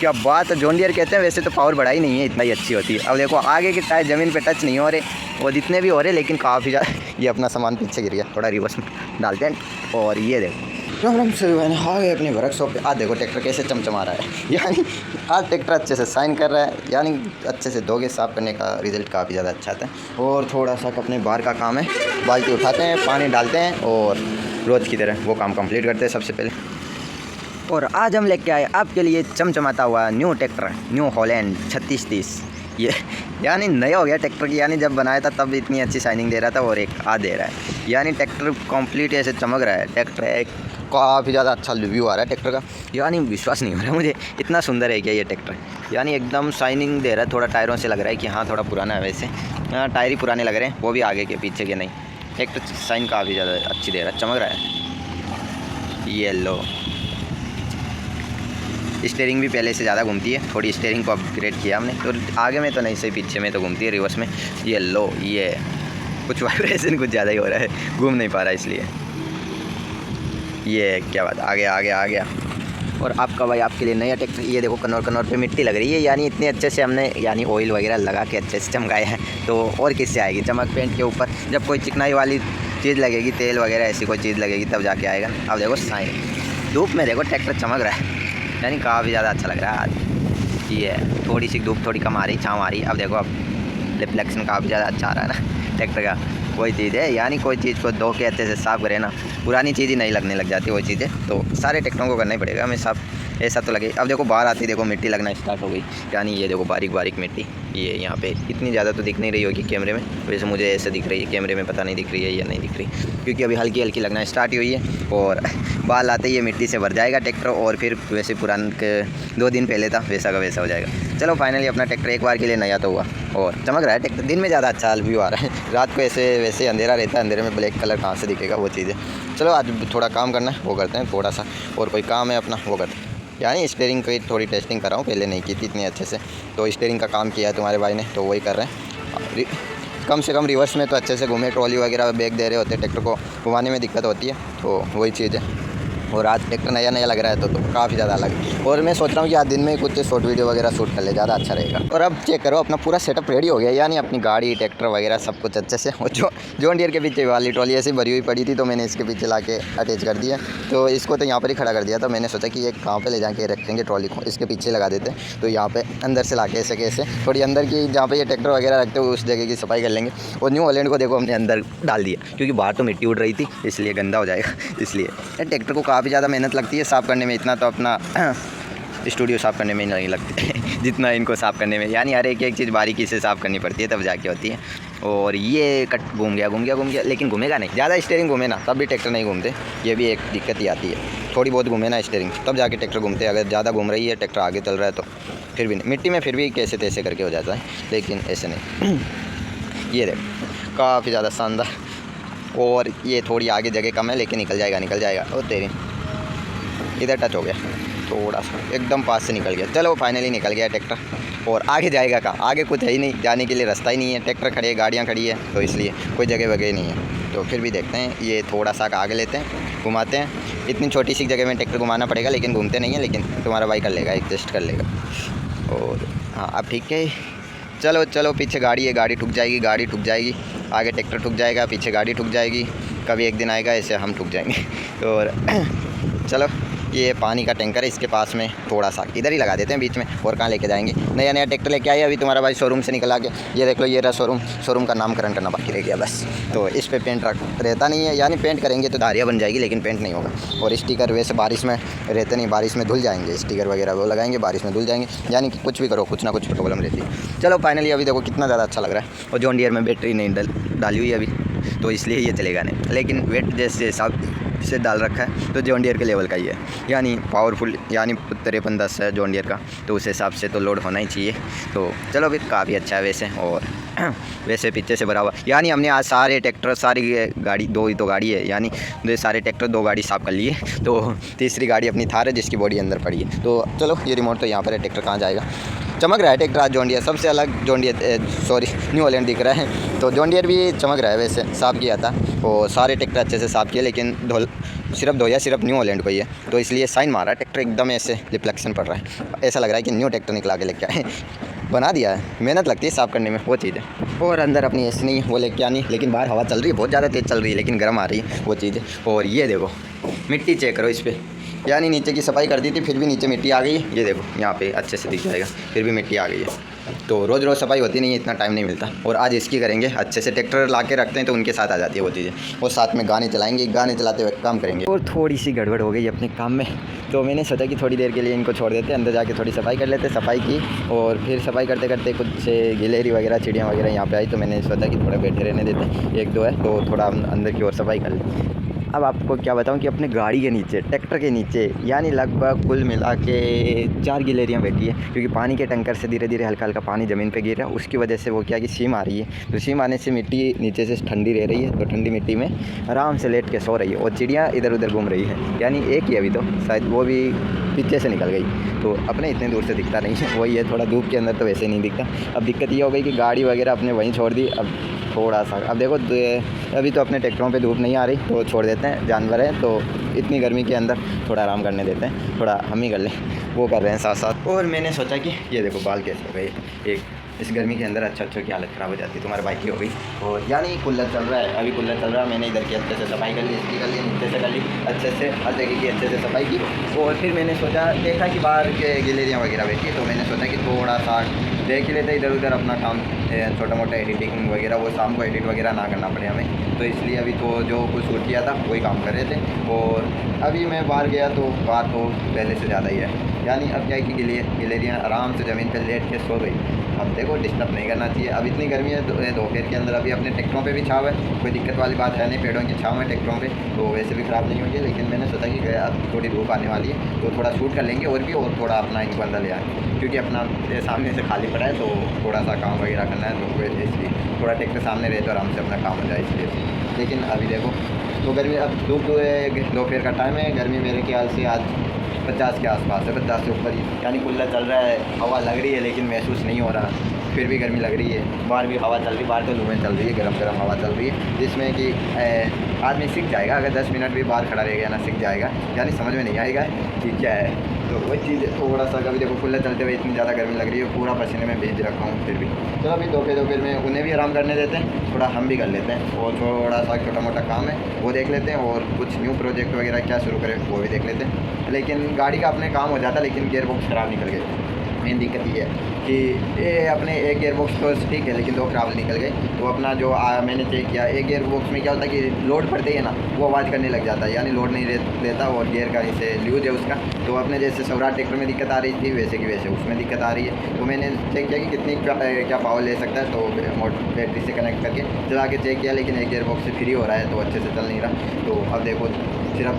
क्या बात है, जॉन डियर कहते हैं। वैसे तो पावर बढ़ाई नहीं है, इतना ही अच्छी होती है। अब देखो आगे के टायर ज़मीन पे टच नहीं हो रहे, वो जितने भी हो रहे लेकिन काफ़ी ज़्यादा। ये अपना सामान पीछे गिर गया, थोड़ा रिवर्स में डालते हैं। और ये देखो राम से मैंने आ गए अपने वर्कशॉप पे। आज देखो ट्रैक्टर कैसे चमचमा रहा है, यानी आज ट्रैक्टर अच्छे से साइन कर रहा है, यानी अच्छे से धोके साफ़ करने का रिज़ल्ट काफ़ी ज़्यादा अच्छा आता है। और थोड़ा सा अपने बाहर का काम है, बाल्टी उठाते हैं, पानी डालते हैं और रोज़ की तरह वो काम कंप्लीट करते हैं सबसे पहले। और आज हम लेके आए आपके लिए चमचमाता हुआ न्यू ट्रैक्टर, न्यू हॉलैंड 3630। ये यानी नया हो गया ट्रैक्टर की, यानी जब बनाया था तब इतनी अच्छी शाइनिंग दे रहा था और एक आ दे रहा है, यानी ट्रैक्टर कंप्लीट ऐसे चमक रहा है। ट्रैक्टर एक काफ़ी ज़्यादा अच्छा रिव्यू आ रहा है ट्रैक्टर का, यानी विश्वास नहीं हो रहा मुझे, इतना सुंदर है क्या ये ट्रैक्टर। यानी एकदम शाइनिंग दे रहा है, थोड़ा टायरों से लग रहा है कि हाँ थोड़ा पुराना है। वैसे टायर ही पुराने लग रहे हैं, वो भी आगे के पीछे के नहीं। ट्रैक्टर शाइन काफ़ी ज़्यादा अच्छी दे रहा है, चमक रहा है। ये लो स्टीयरिंग भी पहले से ज़्यादा घूमती है, थोड़ी स्टीयरिंग को अपग्रेड किया हमने, तो आगे में तो नहीं सही, पीछे में तो घूमती है, रिवर्स में। ये लो ये कुछ वाइब्रेशन कुछ ज़्यादा ही हो रहा है, घूम नहीं पा रहा इसलिए। ये क्या बात, आ गया। और आपका भाई आपके लिए नया ट्रैक्टर। ये देखो कनौर पे मिट्टी लग रही है, यानी इतने अच्छे से हमने यानी ऑयल वगैरह लगा के अच्छे से चमकाया है, तो और किससे आएगी चमक पेंट के ऊपर। जब कोई चिकनाई वाली चीज़ लगेगी, तेल वगैरह ऐसी कोई चीज़ लगेगी तब जाके आएगा। अब देखो साइन धूप में देखो ट्रैक्टर चमक रहा है, यानी काफ़ी ज़्यादा अच्छा लग रहा है आज। ये थोड़ी सी धूप थोड़ी कम आ रही, छाँव आ रही। अब देखो अब रिफ्लेक्शन काफ़ी ज़्यादा अच्छा आ रहा है ना ट्रैक्टर का। कोई चीज़ है, यानी कोई चीज़ को धो के अच्छे से साफ़ करें ना, पुरानी चीज़ ही नहीं लगने लग जाती वो चीज़ें, तो सारे ट्रैक्टरों को करना ही पड़ेगा हमें साफ़, ऐसा तो लगे। अब देखो बाहर आती देखो मिट्टी लगना स्टार्ट हो गई, यानी ये देखो बारीक बारीक मिट्टी। ये यहाँ पे इतनी ज़्यादा तो दिख नहीं रही होगी कैमरे में, वैसे मुझे ऐसे दिख रही है, कैमरे में पता नहीं दिख रही है या नहीं दिख रही, क्योंकि अभी हल्की हल्की लगना स्टार्ट हुई है। और बाल आते ही ये मिट्टी से भर जाएगा ट्रैक्टर, और फिर वैसे पुरान के 2 दिन पहले था वैसा का वैसा हो जाएगा। चलो फाइनली अपना ट्रैक्टर एक बार के लिए नया तो हुआ और चमक रहा है ट्रैक्टर। दिन में ज़्यादा अच्छा व्यू आ रहा है, रात को ऐसे वैसे अंधेरा रहता है, अंधेरे में ब्लैक कलर कहाँ से दिखेगा वो चीज़ें। चलो आज थोड़ा काम करना है वो करते हैं थोड़ा सा, और कोई काम है अपना वो करते हैं। यानी स्टीयरिंग की थोड़ी टेस्टिंग कर रहा हूँ, पहले नहीं की थी इतनी अच्छे से, तो स्टीयरिंग का काम किया है तुम्हारे भाई ने, तो वही कर रहे हैं। कम से कम रिवर्स में तो अच्छे से घूमे, ट्रॉली वगैरह बैग दे रहे होते, ट्रैक्टर को घुमाने में दिक्कत होती है, तो वही चीज़ है। और आज ट्रैक्टर नया लग रहा है तो काफ़ी ज़्यादा अलग है। और मैं सोच रहा हूँ कि आज दिन में कुछ शॉर्ट वीडियो वगैरह शूट कर ले, ज़्यादा अच्छा रहेगा। और अब चेक करो अपना पूरा सेटअप रेडी हो गया, यानी अपनी गाड़ी ट्रैक्टर वगैरह सब कुछ अच्छे से। और जॉन डियर के पीछे वाली ट्रॉली ऐसी भरी हुई पड़ी थी, तो मैंने इसके पीछे ला के अटैच कर दिया, तो इसको तो यहाँ पर ही खड़ा कर दिया। तो मैंने सोचा कि ये कहाँ पर ले जाके रखेंगे ट्रॉली को, इसके पीछे लगा देते हैं, तो यहाँ पर अंदर से ला के ऐसे कैसे थोड़ी अंदर की जहाँ पर ये ट्रैक्टर वगैरह रखते हो उस जगह की सफाई कर लेंगे। और न्यू हॉलैंड को देखो हमने अंदर डाल दिया, क्योंकि बाहर तो मिट्टी उड़ रही थी इसलिए गंदा हो जाएगा, इसलिए ट्रैक्टर को काफ़ी ज़्यादा मेहनत लगती है साफ़ करने में। इतना तो अपना स्टूडियो साफ़ करने में नहीं लगती जितना इनको साफ़ करने में, यानी हर एक चीज़ बारीकी से साफ़ करनी पड़ती है तब जाके होती है। और ये कट घूम गया, लेकिन घूमेगा नहीं ज़्यादा। स्टीयरिंग घूमे ना तब भी ट्रैक्टर नहीं घूमते, ये भी एक दिक्कत ही आती है। थोड़ी बहुत घूमे ना स्टीयरिंग तब जाके ट्रैक्टर घूमते, अगर ज़्यादा घूम रही है ट्रैक्टर आगे चल रहा है तो फिर भी नहीं, मिट्टी में फिर भी कैसे तैसे करके हो जाता है, लेकिन ऐसे नहीं। ये देखो काफ़ी ज़्यादा शानदार। और ये थोड़ी आगे जगह कम है लेकिन निकल जाएगा। और तेरी इधर टच हो गया थोड़ा सा, एकदम पास से निकल गया। चलो फाइनली निकल गया ट्रैक्टर। और आगे जाएगा कहाँ, आगे कुछ है ही नहीं, जाने के लिए रास्ता ही नहीं है। ट्रैक्टर खड़े है, गाड़ियाँ खड़ी है, तो इसलिए कोई जगह वगैरह नहीं है। तो फिर भी देखते हैं, ये थोड़ा सा आगे लेते हैं, घुमाते हैं। इतनी छोटी सी जगह में ट्रैक्टर घुमाना पड़ेगा, लेकिन घूमते नहीं है, लेकिन तुम्हारा भाई कर लेगा, एडजस्ट कर लेगा। और हाँ अब ठीक है, चलो पीछे गाड़ी है, गाड़ी ठुक जाएगी, आगे ट्रैक्टर ठुक जाएगा, पीछे गाड़ी ठुक जाएगी। कभी एक दिन आएगा ऐसे हम ठुक जाएंगे। और चलो ये पानी का टैंकर है, इसके पास में थोड़ा सा इधर ही लगा देते हैं बीच में, और कहाँ लेके जाएंगे। नया ट्रैक्टर लेके आए अभी तुम्हारा भाई शोरूम से निकल आ गया। ये देख लो, ये रहा शोरूम का नामकरण करना बाकी रह गया बस। तो इस पे पेंट रहता नहीं है, यानी पेंट करेंगे तो धारियाँ बन जाएगी, लेकिन पेंट नहीं होगा। और स्टिकर वैसे बारिश में रहते नहीं, बारिश में धुल जाएंगे, स्टिकर वगैरह वो लगाएंगे, बारिश में धुल जाएंगे, यानी कि कुछ भी करो कुछ ना कुछ प्रॉब्लम रहती है। चलो फाइनली अभी देखो कितना ज़्यादा अच्छा लग रहा है। और जॉन डियर में बैटरी नहीं डाली हुई है अभी, तो इसलिए ये चलेगा नहीं, लेकिन वेट जैसे हिसाब से डाल रखा है तो जॉन डियर के लेवल का ही है, यानी पावरफुल, यानी 5310 है जॉन डियर का, तो उस हिसाब से तो लोड होना ही चाहिए। तो चलो फिर काफ़ी अच्छा है वैसे। और वैसे पीछे से भरा हुआ, यानी हमने आज सारे ट्रैक्टर, सारी गाड़ी, 2 ही तो गाड़ी है, यानी सारे ट्रैक्टर 2 गाड़ी साफ़ कर लिए। तो तीसरी गाड़ी अपनी थार है जिसकी बॉडी अंदर पड़ी है। तो चलो ये रिमोट तो यहाँ पर है, ट्रैक्टर कहाँ जाएगा। चमक रहा है ट्रैक्टर आज जॉन डियर, सबसे अलग John Deere, sorry new Holland दिख रहा है। तो जॉन डियर भी चमक रहा है, वैसे साफ़ किया था और सारे ट्रैक्टर अच्छे से साफ़ किए, लेकिन सिर्फ धोया सिर्फ न्यू हॉलैंड को ही है, तो इसलिए साइन मारा ट्रैक्टर एकदम ऐसे रिफ्लेक्शन पड़ रहा है, ऐसा लग रहा है कि न्यू ट्रैक्टर निकला के लेके आए। बना दिया है, मेहनत लगती है साफ़ करने में, वो चीज़ है। और अंदर अपनी ऐसी नहीं वो लेके आनी, लेकिन बाहर हवा चल रही है, बहुत ज़्यादा तेज़ चल रही है, लेकिन गर्म आ रही है, वो चीज़ है। और ये देखो मिट्टी चेक करो इस पर, यानी नीचे की सफाई कर दी थी फिर भी नीचे मिट्टी आ गई है। ये देखो यहाँ पे अच्छे से दिख जाएगा, फिर भी मिट्टी आ गई है। तो रोज़ रोज़ सफाई होती नहीं है, इतना टाइम नहीं मिलता। और आज इसकी करेंगे अच्छे से, ट्रैक्टर ला के रखते हैं तो उनके साथ आ जाती है वो चीज़ें, और साथ में गाने चलाएंगे, गाने चलाते हुए काम करेंगे। और थोड़ी सी गड़बड़ हो गई अपने काम में, तो मैंने सोचा कि थोड़ी देर के लिए इनको छोड़ देते, अंदर जाके थोड़ी सफाई कर लेते। सफाई की और फिर सफाई करते करते कुछ गिलेरी वगैरह चिड़ियाँ वगैरह यहाँ पे आई, तो मैंने सोचा कि थोड़ा बैठे रहने देते, एक दो है तो थोड़ा अंदर की ओर सफाई कर लेते। अब आपको क्या बताऊं कि अपने गाड़ी के नीचे, ट्रैक्टर के नीचे, यानी लगभग कुल मिला के 4 गिलेरियाँ बैठी है, क्योंकि पानी के टैंकर से धीरे धीरे हल्का हल्का पानी ज़मीन पे गिर रहा है, उसकी वजह से वो क्या कि सीम आ रही है, तो सीम आने से मिट्टी नीचे से ठंडी रह रही है, तो ठंडी मिट्टी में आराम से लेट के सो रही है। और चिड़ियाँ इधर उधर घूम रही है, यानी एक ही अभी तो शायद वो भी पीछे से निकल गई, तो अपने इतने दूर से दिखता नहीं है, वही है थोड़ा धूप के अंदर तो वैसे नहीं दिखता। अब दिक्कत ये हो गई कि गाड़ी वगैरह अपने वहीं छोड़ दी। अब थोड़ा सा अब देखो अभी तो अपने ट्रैक्टरों पे धूप नहीं आ रही, तो छोड़ देते हैं, जानवर हैं तो इतनी गर्मी के अंदर थोड़ा आराम करने देते हैं, थोड़ा हम ही कर लें, वो कर रहे हैं साथ साथ। और मैंने सोचा कि ये देखो बाल कैसे हो गए, एक इस गर्मी के अंदर अच्छों की हालत ख़राब हो जाती है, तुम्हारे बाइक की हो गई। और यानी कूलर चल रहा है, अभी कूलर चल रहा है, मैंने इधर की अच्छे से सफाई कर ली, इसकी कर ली, नीचे से कर ली, अच्छे से हर जगह की अच्छे से सफाई की। और फिर मैंने सोचा, देखा कि बाहर के गिलेरियाँ वगैरह बैठी, तो मैंने सोचा कि थोड़ा सा देख ही लेते इधर उधर अपना काम, छोटा मोटा एडिटिंग वगैरह, वो शाम को एडिट वगैरह ना करना पड़े हमें, तो इसलिए अभी तो जो कुछ शूट किया था वही काम कर रहे थे। और अभी मैं बाहर गया तो बाहर तो पहले से ज़्यादा ही है, यानी अब क्या है कि गिलेरियाँ आराम से ज़मीन पर लेट के सो गई। अब देखो डिस्टर्ब नहीं करना चाहिए, अब इतनी गर्मी है दोपहर के अंदर, अभी अपने ट्रैक्टरों पे भी छाव है, कोई दिक्कत वाली बात है नहीं, पेड़ों की छाव है ट्रैक्टरों पे, तो वैसे भी ख़राब नहीं होगी। लेकिन मैंने सोचा कि गया थोड़ी धूप आने वाली है तो थोड़ा शूट कर लेंगे और भी, और थोड़ा अपना इनको अंदर ले आए, क्योंकि अपना सामने से खाली पड़ा है तो थोड़ा सा काम वगैरह करना है, तो इसलिए थोड़ा ट्रैक्टर सामने रहे तो आराम से अपना काम हो जाए इसलिए। लेकिन अभी देखो तो गर्मी, अब धूप दोपहर का टाइम है, गर्मी मेरे ख्याल से आज 50 के आसपास है, 50 से ऊपर ही, यानी कूलर चल रहा है, हवा लग रही है लेकिन महसूस नहीं हो रहा, फिर भी गर्मी लग रही है। बाहर भी हवा चल रही है, बाहर तो लूहें चल रही है, गरम गरम हवा चल रही है, जिसमें कि आदमी सीख जाएगा, अगर 10 मिनट भी बाहर खड़ा रहेगा ना सीख जाएगा, यानी समझ में नहीं आएगा कि क्या है। तो वही चीज़ थोड़ा सा, कभी देखो कूलर चलते हुए इतनी ज़्यादा गर्मी लग रही है, पूरा पसीने में भीज रखा हूँ, फिर भी तो अभी दोपहर में उन्हें भी आराम करने देते हैं, थोड़ा हम भी कर लेते हैं, और थोड़ा सा छोटा मोटा काम है वो देख लेते हैं, और कुछ न्यू प्रोजेक्ट वगैरह क्या शुरू करें वो भी देख लेते हैं। लेकिन गाड़ी का अपने काम हो जाता, लेकिन गियर बॉक्स ख़राब निकल गए। मेन दिक्कत ये है कि ये अपने एक गियर बॉक्स तो ठीक है, लेकिन 2 खराब निकल गए। तो अपना जो मैंने चेक किया, एक गियर बॉक्स में क्या होता है कि लोड पड़ते ही ना वो आवाज़ करने लग जाता है, यानी लोड नहीं लेता, और गियर का इसे ल्यूज है उसका। तो अपने जैसे स्वराज ट्रैक्टर में दिक्कत आ रही थी, वैसे की वैसे उसमें दिक्कत आ रही है। तो मैंने चेक किया कि कितनी क्या पावर ले सकता है, तो बैटरी से कनेक्ट करके चला के चेक किया, लेकिन एक गियर बॉक्स से फ्री हो रहा है, तो अच्छे से चल नहीं रहा। तो अब देखो सिर्फ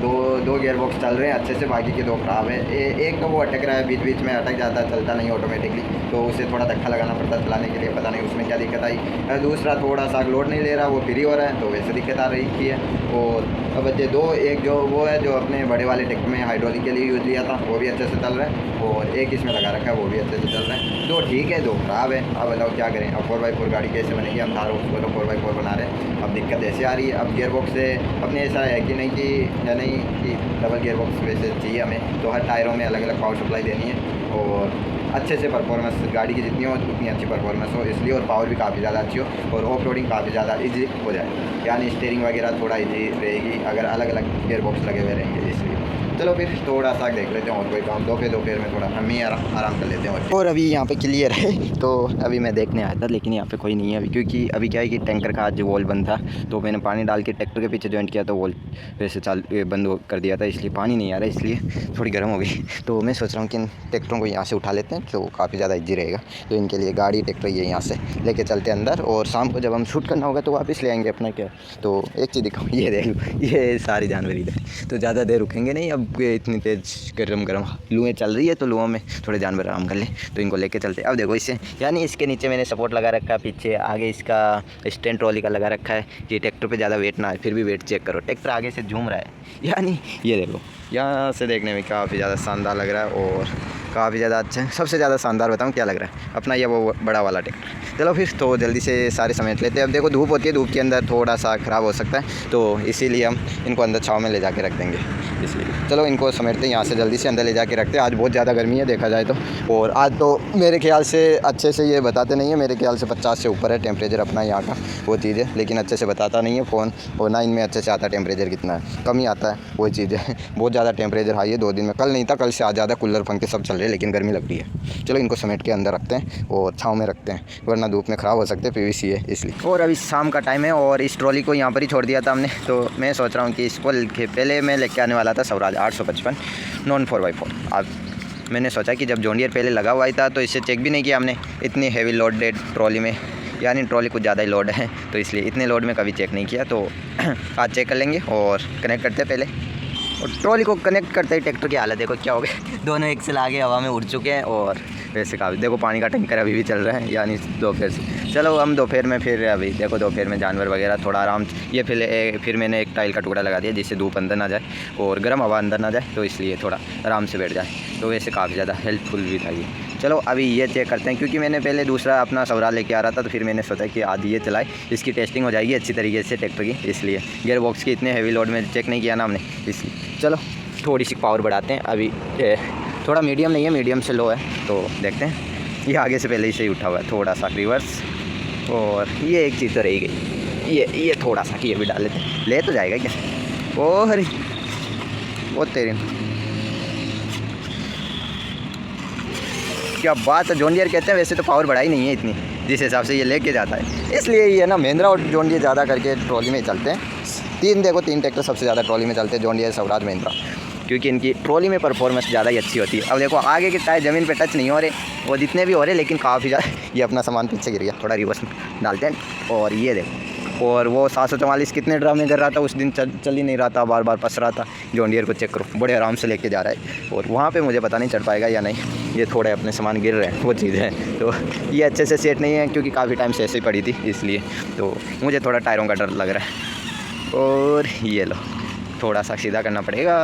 दो गियर बॉक्स चल रहे हैं अच्छे से, बाकी के 2 खराब है। एक तो वो अटक रहा है, बीच बीच में अटक जाता है, चलता नहीं ऑटोमेटिकली, तो उसे थोड़ा धक्का लगाना पड़ता है चलाने के लिए, पता नहीं उसमें क्या दिक्कत आई। दूसरा थोड़ा सा लोड नहीं ले रहा, वो फ्री हो रहा है, तो वैसे दिक्कत आ रही थी है। और अब बच्चे 2, एक जो वो है जो अपने बड़े वाले ट्रैक्टर में हाइड्रोलिक के लिए यूज़ लिया था, वो भी अच्छे से चल रहा है, और एक इसमें लगा रखा है, वो भी अच्छे से चल रहा है। 2 ठीक है, 2 खराब है। अब बताओ क्या करें, अब 4x4 गाड़ी कैसे बनेगी, हम थार उसको तो 4x4 बना रहे हैं, अब दिक्कत ऐसे आ रही है। अब गियर बॉक्स से अपने ऐसा है कि नहीं कि या नहीं कि डबल गियर बॉक्स वैसे चाहिए हमें, तो हर टायरों में अलग अलग पावर सप्लाई देनी है, और अच्छे से परफॉर्मेंस गाड़ी की जितनी हो उतनी अच्छी परफॉर्मेंस हो, इसलिए, और पावर भी काफ़ी ज़्यादा अच्छी हो, और ऑफ रोडिंग काफ़ी ज़्यादा इजी हो जाए, यानी स्टीयरिंग वगैरह थोड़ा इजी रहेगी अगर अलग अलग गियर बॉक्स लगे हुए रहेंगे, इसलिए। चलो फिर थोड़ा सा देख लेते हैं, और कोई काम दोपहर में थोड़ा हम ही आराम कर लेते हैं। और अभी यहाँ पे क्लियर है, तो अभी मैं देखने आया था, लेकिन यहाँ पे कोई नहीं है अभी, क्योंकि अभी क्या है कि टैंकर का आज वॉल बंद था, तो मैंने पानी डाल के ट्रैक्टर के पीछे जॉइंट किया, तो वॉल वैसे बंद कर दिया था, इसलिए पानी नहीं आ रहा, इसलिए थोड़ी गर्म हो गई। तो मैं सोच रहा हूँ कि इन ट्रैक्टरों को यहाँ से उठा लेते हैं, जो काफ़ी ज़्यादा ईजी रहेगा। तो इनके लिए गाड़ी ट्रैक्टर ये यहाँ से लेके चलते हैं अंदर, और शाम को जब हम शूट करना होगा तो वापस ले आएंगे अपना क्या। तो एक चीज़ दिखाऊँ, ये देख लो, ये सारी जानवर इधर, तो ज़्यादा देर रुकेंगे नहीं, अब इतनी तेज़ गरम लुएँ चल रही है, तो लुओं में थोड़े जानवर आराम कर लें, तो इनको लेके चलते। अब देखो इससे, यानी इसके नीचे मैंने सपोर्ट लगा रखा है, पीछे आगे इसका स्टैंड ट्रॉली का लगा रखा है, कि ट्रैक्टर पे ज़्यादा वेट ना है। फिर भी वेट चेक करो, ट्रैक्टर आगे से झूम रहा है, यानी ये देखो, यहाँ से देखने में काफ़ी ज़्यादा शानदार लग रहा है। और काफ़ी ज़्यादा अच्छा है। सबसे ज़्यादा शानदार बताऊँ क्या लग रहा है अपना ये वो बड़ा वाला ट्रैक्टर। चलो फिर तो जल्दी से सारे समेट लेते हैं। अब देखो धूप होती है, धूप के अंदर थोड़ा सा ख़राब हो सकता है, तो इसीलिए हम इनको अंदर छाँव में ले जाके रख देंगे। इसलिए चलो इनको समेटते हैं, यहाँ से जल्दी से अंदर ले जाके रखते हैं। आज बहुत ज़्यादा गर्मी है देखा जाए तो, और आज तो मेरे ख्याल से अच्छे से ये बताते नहीं है, मेरे ख्याल से 50 से ऊपर है टेम्परेचर अपना यहाँ का, वो चीज़ है, लेकिन अच्छे से बताता नहीं है फ़ोन, और ना इनमें अच्छे से आता टेम्परेचर कितना है, कम ही आता है, वो चीज़ है। बहुत ज़्यादा टेम्परेचर हाई है 2 दिन में, कल नहीं था, कल से आज ज़्यादा कूलर पंखे सब चल रहे हैं, लेकिन गर्मी लग रही है। चलो इनको समेट के अंदर रखते हैं और छाँव में रखते हैं, वरना धूप में ख़राब हो सकते हैं, PVC है इसलिए। और अभी शाम का टाइम है और इस ट्रॉली को यहाँ पर ही छोड़ दिया था हमने, तो मैं सोच रहा हूँ कि इसको पहले मैं लेके आने वाला था स्वराज 855 नॉन 4x4। अब मैंने सोचा कि जब जॉन डियर पहले लगा हुआ ही था तो इससे चेक भी नहीं किया हमने इतनी हैवी लोडेड ट्रॉली में, यानी ट्रॉली कुछ ज़्यादा ही लोड है, तो इसलिए इतने लोड में कभी चेक नहीं किया। तो आज चेक कर लेंगे और कनेक्ट करते हैं पहले। और ट्रॉली को कनेक्ट करते ही ट्रैक्टर की हालत देखो क्या हो गई, दोनों एक्सल आगे हवा में उड़ चुके हैं, और वैसे काफ़ी देखो पानी का टैंकर अभी भी चल रहा है, यानी दोपहर से। चलो हम दोपहर में फिर अभी देखो दोपहर में जानवर वगैरह थोड़ा आराम, ये फिर मैंने एक टाइल का टुकड़ा लगा दिया जिससे धूप अंदर ना जाए और गर्म हवा अंदर ना जाए, तो इसलिए थोड़ा आराम से बैठ जाए, तो वैसे काफ़ी ज़्यादा हेल्पफुल भी था ये। चलो अभी ये चेक करते हैं, क्योंकि मैंने पहले दूसरा अपना स्वराज लेके आ रहा था, तो फिर मैंने सोचा कि आज ये चलाए, इसकी टेस्टिंग हो जाएगी अच्छी तरीके से ट्रैक्टर की, इसलिए गियर बॉक्स की इतने हैवी लोड में चेक नहीं किया ना हमने, इसलिए। चलो थोड़ी सी पावर बढ़ाते हैं, अभी थोड़ा मीडियम नहीं है, मीडियम से लो है, तो देखते हैं। ये आगे से पहले ही से ही उठा हुआ है, थोड़ा सा रिवर्स, और ये एक चीज़ तो रही गई, ये थोड़ा सा कि ये भी डाल लेते हैं, ले तो जाएगा क्या। ओ हरी वो तेरी क्या बात है, जॉन डियर कहते हैं, वैसे तो पावर बढ़ाई नहीं है इतनी जिस हिसाब से ये लेके जाता है, इसलिए ये ना महिंद्रा और जॉन डियर ज़्यादा करके ट्रॉली में चलते हैं। तीन ट्रैक्टर सबसे ज़्यादा ट्रॉली में चलते हैं, जॉन डियर, स्वराज, महिंद्रा, क्योंकि इनकी ट्रॉली में परफॉर्मेंस ज़्यादा ही अच्छी होती है। अब देखो आगे के टायर ज़मीन पे टच नहीं हो रहे, वो जितने भी हो रहे, लेकिन काफ़ी ज़्यादा ये अपना सामान पीछे गिर गया, थोड़ा रिवर्स डालते हैं। और ये देखो, और वो 744 कितने ड्रामे कर रहा था उस दिन, चल ही नहीं रहा था, बार बार फंस रहा था। जॉन डियर को चेक करो, बड़े आराम से लेके जा रहा है, और वहाँ पे मुझे पता नहीं चढ़ पाएगा या नहीं, ये थोड़े अपने सामान गिर रहे हैं, वो चीज़ है। तो ये अच्छे से सेट नहीं है, क्योंकि काफ़ी टाइम से ऐसे ही पड़ी थी, इसलिए तो मुझे थोड़ा टायरों का डर लग रहा है। और ये लो थोड़ा सा सीधा करना पड़ेगा,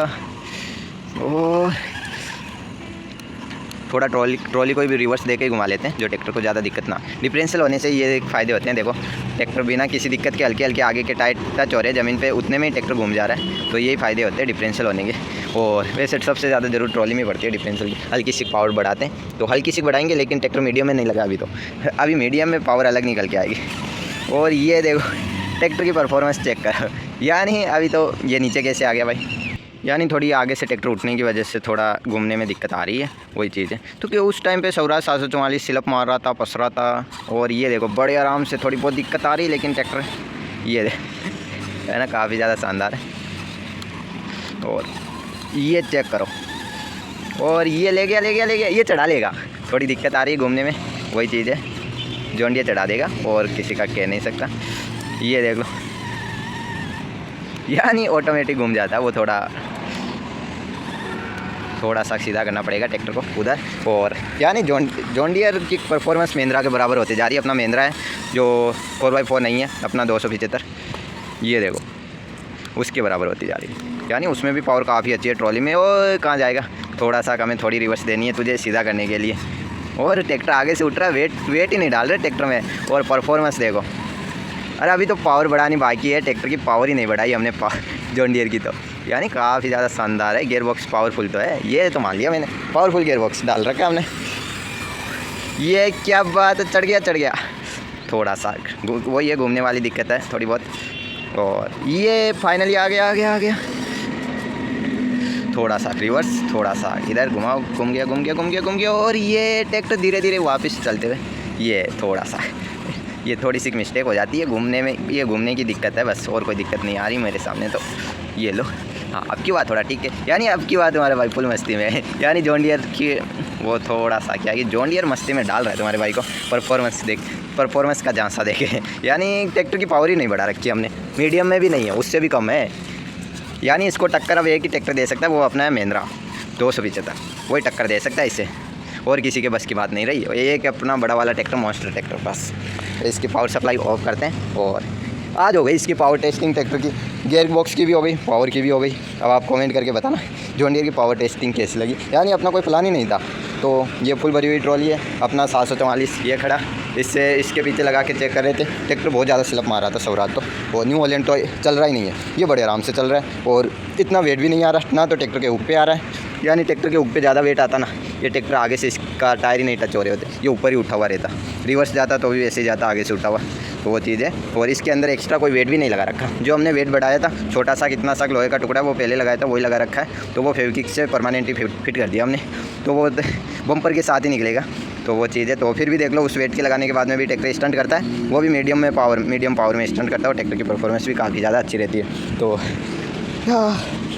और थोड़ा ट्रॉली को भी रिवर्स देके ही घुमा लेते हैं, जो ट्रैक्टर को ज़्यादा दिक्कत ना। डिफरेंशियल होने से ये फ़ायदे होते हैं, देखो ट्रैक्टर बिना किसी दिक्कत के हल्के हल्के आगे के टायर टच हो रहे हैं ज़मीन पे, उतने में ही ट्रैक्टर घूम जा रहा है, तो यही फ़ायदे होते हैं डिफरेंशियल होने के। और वैसे सबसे ज़्यादा जरूर ट्रॉली में पड़ती है डिफरेंशियल की, हल्की सी पावर बढ़ाते हैं, तो हल्की सी बढ़ाएंगे, लेकिन ट्रैक्टर मीडियम में नहीं लगा अभी, तो अभी मीडियम में पावर अलग निकल के आएगी। और ये देखो ट्रैक्टर की परफॉर्मेंस चेक करो, यानी अभी तो ये नीचे कैसे आ गया भाई, यानी थोड़ी आगे से ट्रैक्टर उठने की वजह से थोड़ा घूमने में दिक्कत आ रही है, वही चीज़ है। तो कि उस टाइम पे स्वराज 744 स्लिप मार रहा था, फंस रहा था, और ये देखो बड़े आराम से, थोड़ी बहुत दिक्कत आ रही है, लेकिन ट्रैक्टर ये है ना काफ़ी ज़्यादा शानदार है। और ये चेक करो, और ये ले गया, ये चढ़ा लेगा, थोड़ी दिक्कत आ रही है घूमने में, वही चीज़ है, जॉन डियर चढ़ा देगा और किसी का कह नहीं सकता। ये देख लो, यानी ऑटोमेटिक घूम जाता है, वो थोड़ा सा सीधा करना पड़ेगा ट्रैक्टर को उधर। और यानी जॉन डियर की परफॉर्मेंस महिंद्रा के बराबर होती जा रही है। अपना महिंद्रा है जो 4x4 नहीं है, अपना 275, ये देखो उसके बराबर होती जा रही है, यानी उसमें भी पावर काफ़ी अच्छी है ट्रॉली में। और कहाँ जाएगा, थोड़ा सा हमें थोड़ी रिवर्स देनी है तुझे सीधा करने के लिए, और ट्रैक्टर आगे से उठ रहा है, वेट ही नहीं डाल रहे ट्रैक्टर में। और परफॉर्मेंस देखो, अरे अभी तो पावर बढ़ानी बाकी है, ट्रैक्टर की पावर ही नहीं बढ़ाई हमने जॉन डियर की, तो यानी काफ़ी ज़्यादा शानदार है। गियर बॉक्स पावरफुल तो है, ये तो मान लिया मैंने, पावरफुल गियर बॉक्स डाल रखा है हमने। ये क्या बात है, चढ़ गया थोड़ा सा, वो ये घूमने वाली दिक्कत है थोड़ी बहुत। और ये फाइनली आ गया, थोड़ा सा रिवर्स, थोड़ा सा इधर घुमाओ, घूम गया, और ये ट्रैक्टर धीरे धीरे वापस चलते हुए, ये थोड़ा सा ये थोड़ी सी मिस्टेक हो जाती है घूमने में, ये घूमने की दिक्कत है बस, और कोई दिक्कत नहीं आ रही मेरे सामने। तो ये लो, हाँ अब की बात थोड़ा ठीक है, यानी अब की बात तुम्हारे भाई फुल मस्ती में है, यानी जॉन डियर की वो थोड़ा सा क्या कि जॉन डियर मस्ती में डाल रहा है तुम्हारे भाई को, परफॉर्मेंस का झांसा देखे, यानी ट्रैक्टर की पावर ही नहीं बढ़ा रखी हमने, मीडियम में भी नहीं है, उससे भी कम है। यानी इसको टक्कर अब एक ही ट्रैक्टर दे सकता है, वो अपना है महिंद्रा 275, वही टक्कर दे सकता है इसे, और किसी के बस की बात नहीं रही। ये एक अपना बड़ा वाला ट्रैक्टर, मॉन्स्टर ट्रैक्टर, बस इसकी पावर सप्लाई ऑफ करते हैं। और आज हो गई इसकी पावर टेस्टिंग, ट्रैक्टर की, गियर बॉक्स की भी हो गई, पावर की भी हो गई। अब आप कमेंट करके बताना जॉन डियर की पावर टेस्टिंग कैसी लगी, यानी अपना कोई प्लान ही नहीं था, तो ये फुल भरी हुई ट्रॉली है अपना 744 ये खड़ा, इसके पीछे लगा के चेक कर रहे थे। ट्रैक्टर बहुत ज़्यादा स्लिप मार रहा था स्वराज तो, और न्यू हॉलैंड तो चल रहा ही नहीं है, ये बड़े आराम से चल रहा है और इतना वेट भी नहीं आ रहा ना, तो ट्रैक्टर के ऊपर आ रहा है। यानी ट्रैक्टर के ऊपर ज़्यादा वेट आता ना, ये ट्रैक्टर आगे से इसका टायर ही नहीं टच हो रहे होते, ये ऊपर ही उठा हुआ रहता, रिवर्स जाता तो भी वैसे ही जाता आगे से उठा हुआ, तो वो चीज़ है। और इसके अंदर एक्स्ट्रा कोई वेट भी नहीं लगा रखा, जो हमने वेट बढ़ाया था छोटा सा कितना सा लोहे का टुकड़ा वो पहले लगाया था वही लगा रखा है, तो वो फेविक्विक से परमानेंटली फिट कर दिया हमने, तो वो बम्पर के साथ ही निकलेगा, तो वो चीज़ है। तो फिर भी देख लो उस वेट के लगाने के बाद में भी ट्रैक्टर स्टंट करता है, वो भी मीडियम पावर में स्टंट करता है, और ट्रैक्टर की परफॉर्मेंस भी काफ़ी ज़्यादा अच्छी रहती है। तो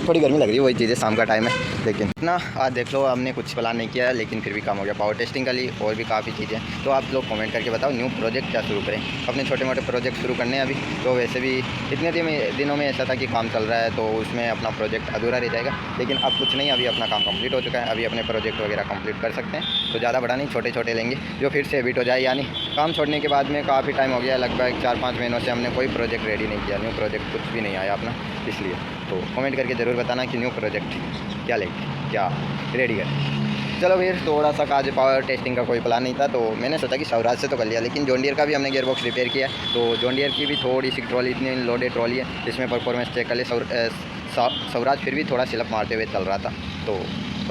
थोड़ी गर्मी लग रही है, वही चीज़ है, शाम का टाइम है, लेकिन ना आज देख लो हमने कुछ प्लान नहीं किया लेकिन फिर भी काम हो गया, पावर टेस्टिंग का ली और भी काफ़ी चीज़ें। तो आप लोग कमेंट करके बताओ न्यू प्रोजेक्ट क्या शुरू करें, अपने छोटे मोटे प्रोजेक्ट शुरू करने हैं अभी, तो वैसे भी इतने दिनों में ऐसा था कि काम चल रहा है तो उसमें अपना प्रोजेक्ट अधूरा रह जाएगा, लेकिन अब कुछ नहीं, अभी अपना काम कंप्लीट हो चुका है, अभी अपने प्रोजेक्ट वगैरह कंप्लीट कर सकते हैं। तो ज़्यादा बड़ा नहीं, छोटे छोटे लेंगे जो फिर से हैबिट हो जाए। यानी काम छोड़ने के बाद में काफ़ी टाइम हो गया, लगभग 4-5 महीनों से हमने कोई प्रोजेक्ट रेडी नहीं किया, न्यू प्रोजेक्ट कुछ भी नहीं आया अपना, इसलिए तो कमेंट करके ज़रूर बताना कि न्यू प्रोजेक्ट क्या लेंगे, क्या रेडी करें। चलो फिर थोड़ा सा आज पावर टेस्टिंग का कोई प्लान नहीं था, तो मैंने सोचा कि स्वराज से तो कर लिया, लेकिन जॉन डियर का भी हमने गियर बॉक्स रिपेयर किया है, तो जॉन डियर की भी थोड़ी सी ट्रॉली, इतनी लोडेड ट्रॉली है, इसमें परफॉर्मेंस चेक कर ले। स्वराज फिर भी थोड़ा स्लिप मारते हुए चल रहा था, तो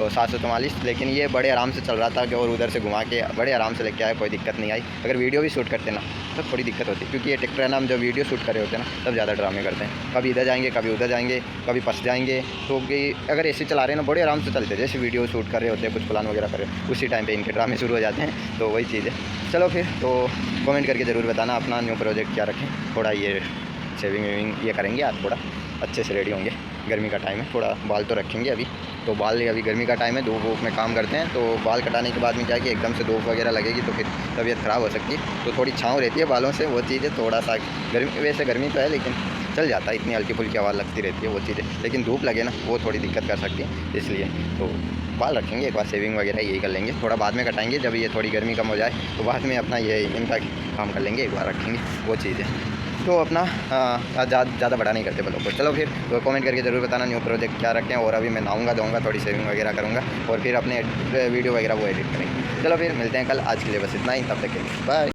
744, लेकिन ये बड़े आराम से चल रहा था कि, और उधर से घुमा के बड़े आराम से लेके आया, कोई दिक्कत नहीं आई। अगर वीडियो भी शूट करते ना तो थोड़ी दिक्कत होती, क्योंकि ये ट्रैक्टर है ना, हम जब वीडियो शूट कर रहे होते हैं ना तब ज़्यादा ड्रामे करते हैं, कभी इधर जाएंगे कभी उधर जाएंगे, कभी फंस जाएंगे, तो कि अगर ऐसे चला रहे हैं ना बड़े आराम से चलते हैं, जैसे वीडियो शूट कर रहे होते हैं, कुछ प्लान वगैरह कर रहे हैं, उसी टाइम पर इनके ड्रामे शुरू हो जाते हैं, तो वही चीज़ है। चलो फिर तो कमेंट करके ज़रूर बताना अपना न्यू प्रोजेक्ट क्या रखें, थोड़ा ये शेविंग वेविंग ये करेंगे आज, थोड़ा अच्छे से रेडी होंगे, गर्मी का टाइम है, थोड़ा बाल तो रखेंगे अभी, तो बाल अभी गर्मी का टाइम है, धूप में काम करते हैं, तो बाल कटाने के बाद में क्या है कि एकदम से धूप वगैरह लगेगी तो फिर तबीयत ख़राब हो सकती है, तो थोड़ी छाँव रहती है बालों से, वो चीज़ है। थोड़ा सा गर्मी, वैसे गर्मी तो है लेकिन चल जाता है, इतनी हल्की फुल्की आवाज़ लगती रहती है वो चीज़ें, लेकिन धूप लगे ना वो थोड़ी दिक्कत कर सकती है, इसलिए तो बाल रखेंगे एक बार, शेविंग वगैरह यही कर लेंगे, थोड़ा बाद में कटाएंगे जब ये थोड़ी गर्मी कम हो जाए, तो बाद में अपना ये इनका काम कर लेंगे, एक बार रखेंगे वो चीज़ है। तो अपना ज़्यादा बड़ा नहीं करते ब्लॉग को। चलो फिर तो कमेंट करके ज़रूर बताना न्यू प्रोजेक्ट क्या रखें, और अभी मैं नहाऊंगा धोऊंगा, थोड़ी शेविंग वगैरह करूँगा, और फिर अपने वीडियो वगैरह वो एडिट करेंगे। चलो फिर मिलते हैं कल, आज के लिए बस इतना ही, तब तक के लिए बाय।